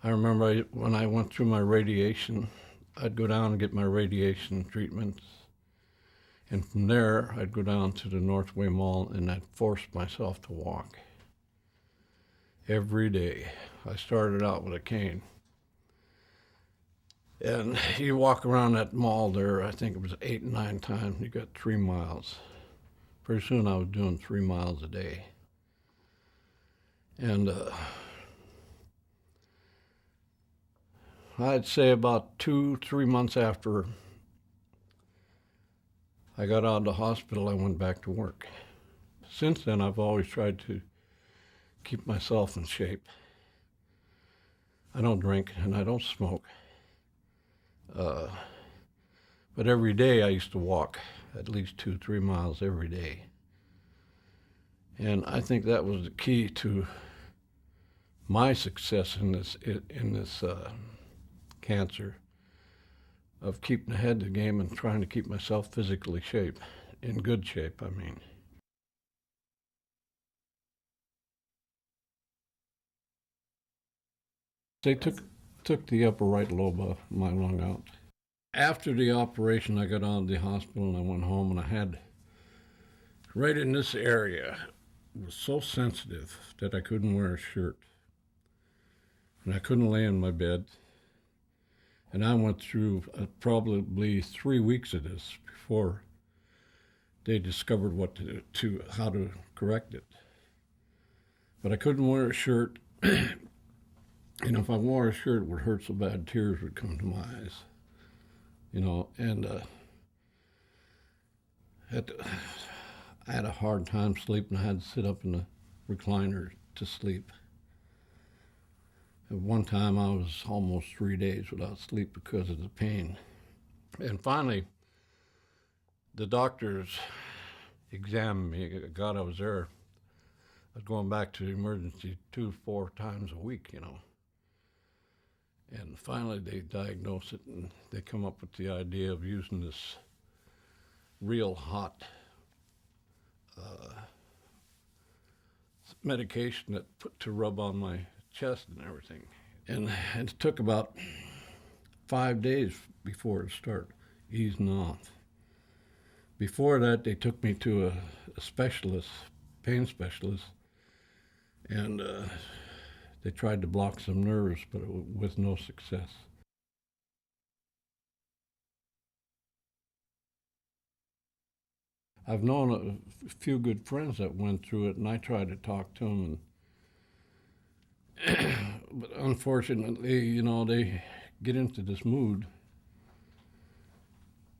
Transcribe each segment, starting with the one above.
I remember when I went through my radiation, I'd go down and get my radiation treatments. And from there, I'd go down to the Northway Mall and I'd force myself to walk every day. I started out with a cane. And you walk around that mall there, I think it was 8 or 9 times, you got 3 miles. Pretty soon I was doing 3 miles a day. And I'd say about 2-3 months after I got out of the hospital, I went back to work. Since then, I've always tried to keep myself in shape. I don't drink and I don't smoke. But every day I used to walk at least 2-3 miles every day. And I think that was the key to my success in this cancer, of keeping ahead of the game and trying to keep myself physically in good shape, I mean. They took the upper right lobe of my lung out. After the operation, I got out of the hospital and I went home, and I had, right in this area, it was so sensitive that I couldn't wear a shirt. And I couldn't lay in my bed. And I went through probably 3 weeks of this before they discovered how to correct it. But I couldn't wear a shirt. And if I wore a shirt, it would hurt so bad, tears would come to my eyes. And I had a hard time sleeping. I had to sit up in the recliner to sleep. At one time, I was almost 3 days without sleep because of the pain. And finally, the doctors examined me. God, I was there. I was going back to the emergency 2-4 times a week, And finally, they diagnosed it, and they come up with the idea of using this real hot medication that put to rub on my chest and everything. And it took about 5 days before it started easing off. Before that, they took me to a specialist, pain specialist, and they tried to block some nerves, but with no success. I've known a few good friends that went through it, and I tried to talk to them, but unfortunately, they get into this mood,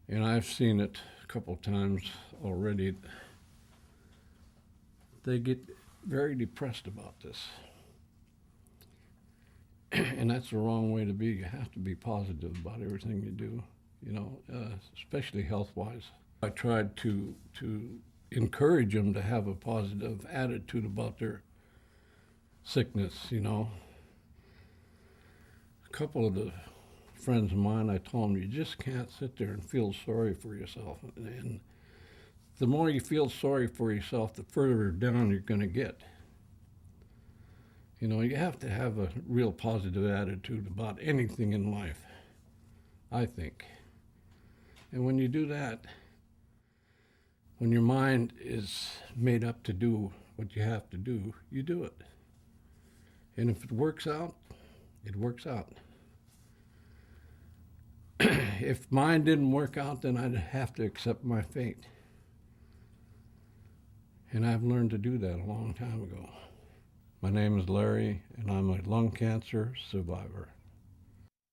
and I've seen it a couple times already. They get very depressed about this. And that's the wrong way to be. You have to be positive about everything you do, especially health-wise. I tried to encourage them to have a positive attitude about their sickness, A couple of the friends of mine, I told them, you just can't sit there and feel sorry for yourself. And the more you feel sorry for yourself, the further down you're going to get. You have to have a real positive attitude about anything in life, I think. And when you do that, when your mind is made up to do what you have to do, you do it. And if it works out, it works out. If mine didn't work out, then I'd have to accept my fate. And I've learned to do that a long time ago. My name is Larry, and I'm a lung cancer survivor.